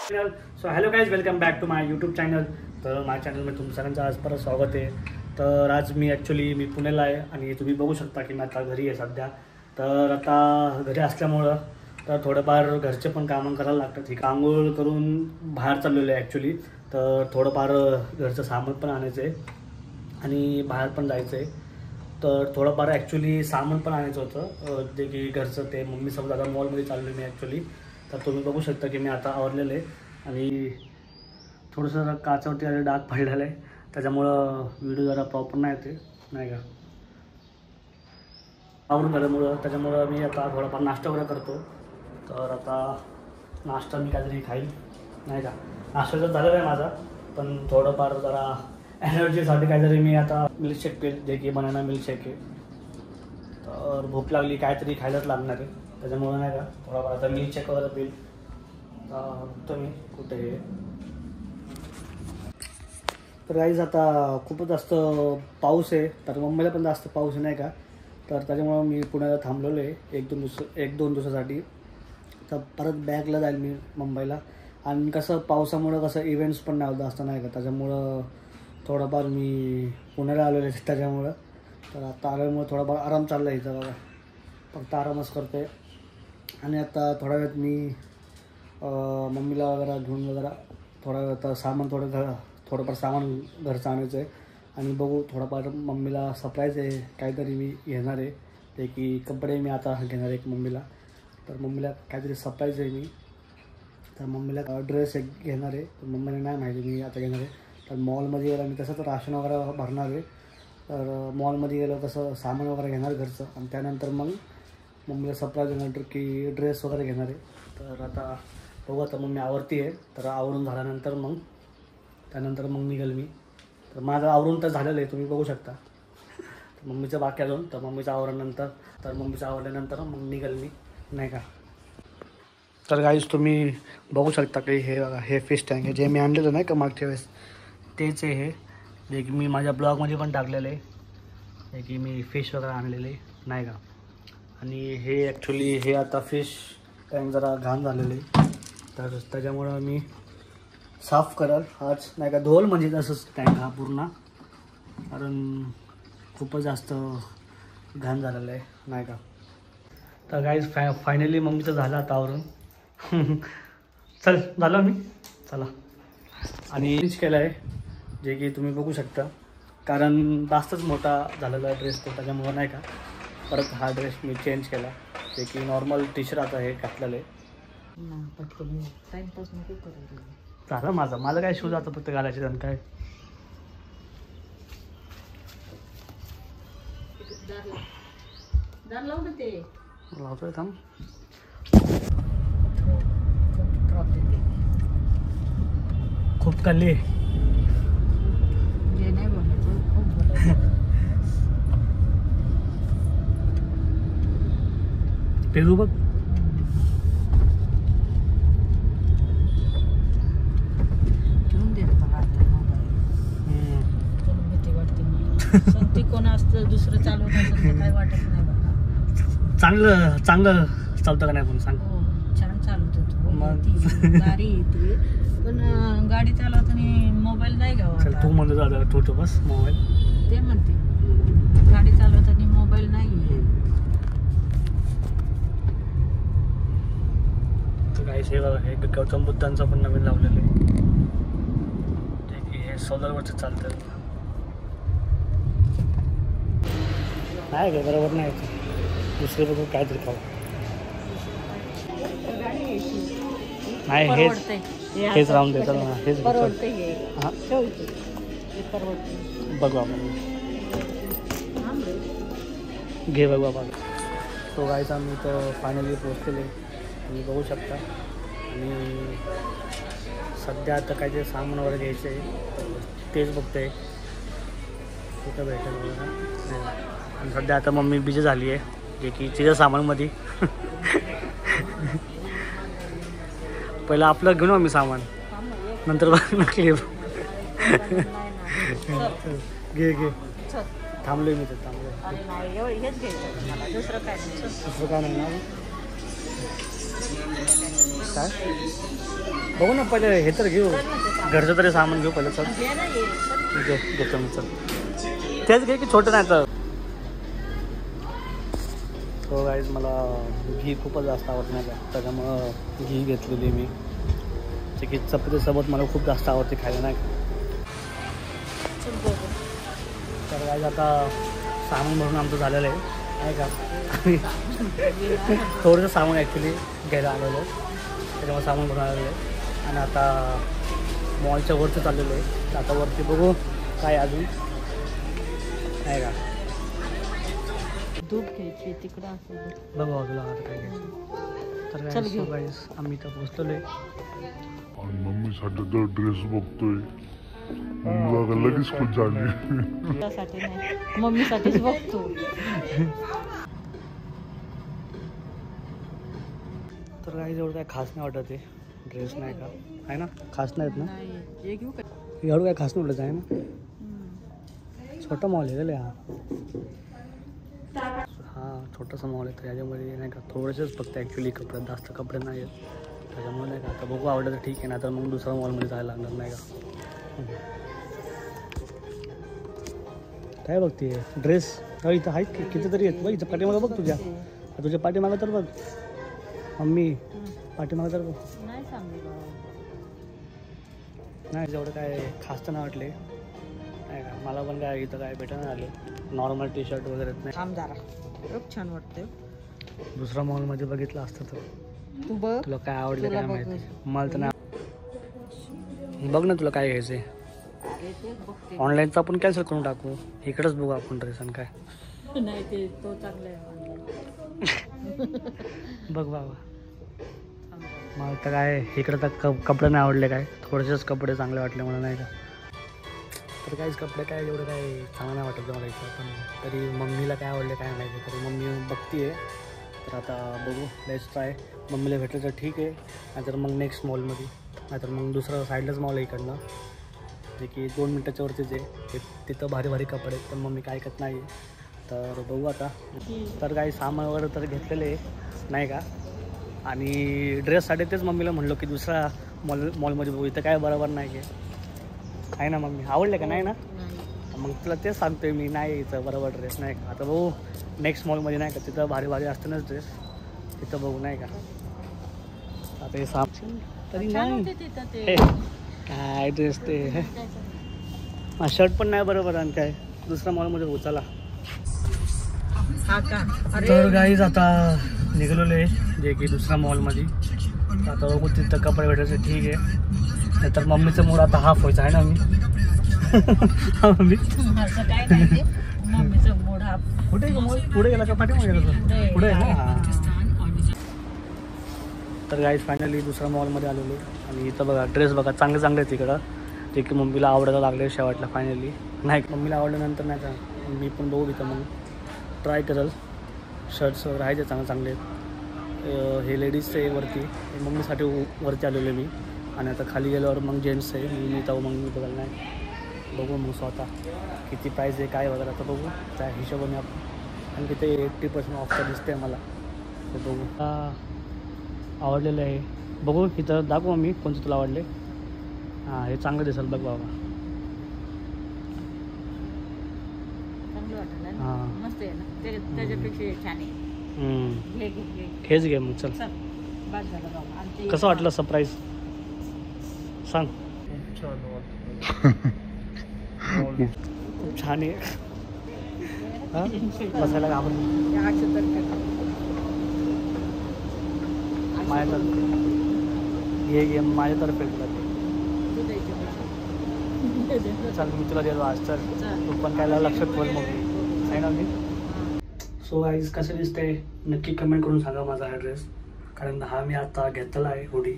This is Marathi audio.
So hello guys, welcome back to my YouTube channel. तर माझ्या चॅनलमध्ये तुमचं सगळ्यांचं आज परत स्वागत आहे. तर आज मी पुण्याला आहे आणि तुम्ही बघू शकता की मी आता घरी आहे सध्या. तर आता घरी असल्यामुळं तर थोडंफार घरचे पण कामं करायला लागतात. ही आंघोळ करून बाहेर चाललेलो आहे ॲक्च्युली. तर थोडंफार घरचं सामान पण आणायचं आहे आणि बाहेर पण जायचं आहे. तर थोडंफार ॲक्च्युली सामान पण आणायचं होतं, जे की घरचं ते मम्मीसोबत आता मॉलमध्ये चाललो आहे मी ॲक्च्युली. तर तुम्ही बघू शकता की मी आता आवरलेलं आहे आणि थोडंसं काचावरती आले डाग पडलेलं आहे, त्याच्यामुळं व्हिडिओ जरा प्रॉपर नाही येते नाही का. आवरून झाल्यामुळं त्याच्यामुळं मी आता थोडाफार नाश्ता वगैरे करतो. तर आता नाश्ता मी काहीतरी खाईल नाही का. नाश्ता तर झालेला आहे माझा, पण थोडंफार जरा एनर्जीसाठी काहीतरी मी आता मिल्कशेक पेल, जे की बनाना मिल्कशेक आहे. तर भूक लागली, काहीतरी खायलाच लागणार आहे, त्याच्यामुळं नाही का थोडाफार आता मिल्कशेक वगैरे पेल. तर मी कुठे आहे तर गाईज आता खूपच जास्त पाऊस आहे. तर मुंबईला पण जास्त पाऊस आहे नाही का. तर त्याच्यामुळं मी पुण्याला थांबलेलो आहे एक दोन दिवसासाठी. तर परत बॅकला जाईल मी मुंबईला. आणि कसं पावसामुळं कसं इव्हेंट्स पण नाही होत जास्त नाही का, त्याच्यामुळं थोडंफार मी पुण्याला आलेलो आहे त्याच्यामुळं. तर आता आल्यामुळं थोडाफार आराम चालला आहे इथं बघा, फक्त आरामच करतो आहे. आणि आता थोड्या वेळात मी मम्मीला वगैरे घेऊन वगैरे थोडा वेळ आता थोडंफार सामान घरचं आणायचं आहे. आणि बघू थोडंफार मम्मीला सरप्राईज आहे, काहीतरी मी घेणार आहे, ते की कपडे मी आता घेणार आहे मम्मीला. तर मम्मीला काहीतरी सरप्राईज आहे मी. तर मम्मीला ड्रेस एक घेणार आहे, तर मम्मीला नाही माहिती मी आता घेणार आहे. तर मॉलमध्ये गेला मी तसं तर राशन वगैरे भरणार आहे. तर मॉलमध्ये गेलं कसं सामान वगैरे घेणार घरचं आणि त्यानंतर मग मम्मीला सरप्राईज देणार की ड्रेस वगैरे घेणार आहे. तर आता बघू, आता मम्मी आवरती आहे. तर आवरून झाल्यानंतर मग त्यानंतर मग निघेल मी. तर माझं आवरून तर झालेलं आहे, तुम्ही बघू शकता. तर मम्मीचं बाकी अजून, तर मम्मीचं आवरल्यानंतर मग निघेल मी नाही का. तर गाईज तुम्ही बघू शकता की हे बघा, हे फिश टँक आहे जे मी आणलेलं नाही का मागच्या वेळेस, तेच आहे हे, जे की मी माझ्या ब्लॉगमध्ये पण टाकलेलं आहे, जे की मी फिश वगैरे आणलेले नाही का. आणि हे ॲक्च्युली हे आता फिश टँक जरा घाण झालेलं आहे, तर त्याच्यामुळं मी साफ कराल आज नाही का. धोल म्हणजे तसंच टँक हा पूर्ण, कारण खूपच जास्त घाण झालेलं आहे नाही का. तर गाईज फायनली मम्मीचं झालं आता आवरून. चल झालं मी चला. आणि चेंज केलं आहे, जे की तुम्ही बघू शकता, कारण जास्तच मोठा झालेला आहे ड्रेस, तो त्याच्यामुळं नाही का परत हा ड्रेस मी चेंज केला, जे की नॉर्मल टी शर्ट आता हे घातलेलं आहे. टाइमपास नको करायला. झालं माझं काय शूज आता फक्त घालायचे आणि काय. दार लावून ते लावतोय थांब. खूप खाल्ली जे नाही बोलायचं, खूप बोलायचं. पेरू बघ. घेऊन दे बघा आता मोबाईल. भीती वाटते मला. संगती कोण असतं दुसरं चालवत असेल तर काय वाटत नाही बघा. चांगलं चालतं का नाही पण सांग. हो छान चालवत होतो मग. गाडी येते, पण गाडी चालवताना मोबाईल नाही घ्यावा. चल तू म्हणतो दादा ठेवतो बस मोबाईल. ते म्हणते गाडी चालवताना मोबाईल नाही. तर काय हे बघा, हे गौतम बुद्धांचं पण नवीन लावलेलं आहे, जे की हे सोलरवरचं चालतं नाही काय, बरोबर नाही दुसरे बघू काहीतरी खाऊ. नाही हेच राहून देतात ना, हेच हां बघू आपण घे बघू आपण. तो गायचा मी तर फायनली पोचलेले तुम्ही बघू शकता. आणि सध्या आता काय ते सामान वगैरे घ्यायचं आहे, तेच बघतोय कुठं भेटेल वगैरे. आणि सध्या आता मम्मी बिझी झाली आहे, जे की तिच्या सामानमध्ये. पहिलं आपलं घेऊन आम्ही सामान, नंतर बघ नकली. घे थांबलोय मी तर थांबलोय. दुसरं काय नाही ना. काय बघू ना पहिले हे तर घेऊ, घरचं तरी सामान घेऊ पहिले. चल हे नाही आहे. घेतो मी. चल तेच घे की छोटं नाही तर. हो गाईज मला घी खूपच जास्त आवडत नाही का, त्याच्यामुळं घी घेतलेली मी. जे की चपातीसोबत मला खूप जास्त आवडते खायला नाही का. चल बघू. तर गाईज आता सामान भरून आमचं झालेलं आहे का. थोडंसं सामान ॲक्च्युली घ्यायला आलेलं आहे, त्याच्यामुळे सामान भरून आलेलं आहे. आणि आता मॉलच्या वरती चाललेलो आहे. तर आता वरती बघू काय अजून आहे का. दूध घ्यायची तिकडं असं. बघू तुला आता काय घ्यायचं. तर चल घेऊ. गाईज आम्ही इथं पोचलेलो आहे. मम्मीसाठी तर ड्रेस बघतोय, लगेच खुश झाली. त्यासाठी नाही, मम्मीसाठीच बघतो. तर काही एवढं काय खास नाही वाटत आहे. ड्रेस नाही का आहे ना, खास नाहीत ना. नाही हे घेऊ का? एवढं काय खास नाही वाटत आहे ना. छोटा मॉल आहे का हा, छोटासा मॉल आहे. तर याच्यामध्ये नाही का थोडेसेच फक्त ॲक्च्युली कपडे, जास्त कपडे नाही आहेत. त्याच्यामुळे नाही का आता बघू, आवडलं तर ठीक आहे ना, तर मग दुसऱ्या मॉलमध्ये जायला लागणार नाही का. काय बघते ड्रेस इथं आहेत की कितीतरी आहेत. बघ इथं पाठीमागं बघ, तुझ्या पाठीमागं तर बघ मम्मी, पाठीमागं तर बघ. नाही सांगू नाही जेवढं काय खास तर नाही वाटले नाही का. मला पण काय इथं काय भेटणं आले, नॉर्मल टी शर्ट वगैरे नाही. थांब जरा, खूप छान वाटतंय. दुसऱ्या मॉलमध्ये बघितलं असतं तर. तू बघ, तुला काय आवडलं तुला काय बघ. माहिती, मला तर नाही. बघ ना तुला काय घ्यायचं आहे. बघते. ऑनलाईनचं आपण कॅन्सल करून टाकू, इकडंच बघू आपण ड्रेस. आणि काय नाही ते तो चांगला आहे. बघ बाबा, मला तर काय इकडं तर कपडे नाही आवडले काय, थोडेसेच कपडे चांगले वाटले मला नाही का. तर काहीच कपडे काय एवढं काय चांगलं नाही वाटत मला इथं. पण तरी मम्मीला काय आवडले काय नाही, तरी मम्मी बघते आहे. तर आता बघू, लेट्स ट्राय. मम्मीला भेटलं तर ठीक आहे, नाहीतर मग नेक्स्ट मॉलमध्ये, नाहीतर मग दुसरं साईडलाच मॉल आहे इकडनं, जे की 2 मिनटाच्या वरतीच आहे. तिथं भारी भारी कपडे आहेत, पण मम्मी काय ऐकत नाही. तर बघू आता. तर काही सामान वगैरे तर घेतलेले नाही का. आणि ड्रेससाठी तेच मम्मीला म्हणलो की दुसरा मॉलमध्ये बघू, इथं काय बरोबर नाही आहे ना मम्मी. आवडले का नाही ना, मग तुला तेच सांगतोय मी, नाही इथं बरोबर ड्रेस नाही का. आता बघू नेक्स्ट मॉलमध्ये नाही का, तिथं भारी भारी असतानाच ड्रेस, तिथं बघू नाही का. आता हे सामान तरी नाही काय ड्रेस ते शर्ट पण नाही बरोबर. आणि काय दुसऱ्या मॉलमध्ये बघू चला. तर गाईज आता निघालेलो आहे जे की दुसऱ्या मॉलमध्ये. आता बघू तिथं कपडे भेटायचे ठीक आहे, नाहीतर मम्मीचं मूड आता हाफ व्हायचं आहे ना. मम्मी काय नाही, मम्मीचा मूड हा. कुठे मॉल पुढे गेला का पाठीमागे गेला पुढे आहे ना. तर गाईज फायनली दुसऱ्या मॉलमध्ये आलेलो आणि इथं बघा ड्रेस बघा चांगले चांगले आहेत तिकडं, जे की मम्मीला आवडायला लागले शेवटला फायनली. नाही मम्मीला आवडल्यानंतर नाही का मी पण बघू इथं मग ट्राय करेल. शर्ट्स वगैरे आहे ते चांगले चांगले आहेत. हे लेडीजचे वरती, मम्मीसाठी वरती आलेले मी. आणि आता खाली गेल्यावर मग जेंट्स आहे, मी तेव्हा मग मी बघायला नाही. बघू मग स्वतः किती प्राईस आहे काय वगैरे, आता बघू त्या हिशोबाने आपण. आणि तिथे 80% ऑफर दिसते मला, ते बघू. आवडलेलं आहे बघू इथं दाखवू मी कोणतं तुला आवडले. हां हे चांगलं दिसेल बघ बाबा. चांगलं वाटलं ना, हां मस्त आहे ना, त्याच्यापेक्षा छान आहे. घे घे घे, हेच घे मग चल. चल बस झालं बाबा. आणि ते कसं वाटलं सरप्राईज सांग. खूप छान आहे. हां बसायला का आपण माझ्यातर्फे घे माझ्यातर्फे चल मी तुला देतो आज. तर तू पण काय लक्षात ठेवल मग आहे ना मी. सो गाईज कसं दिसतंय नक्की कमेंट करून सांगा माझा ॲड्रेस, कारण हा मी आता घेतलेला आहे हुडी.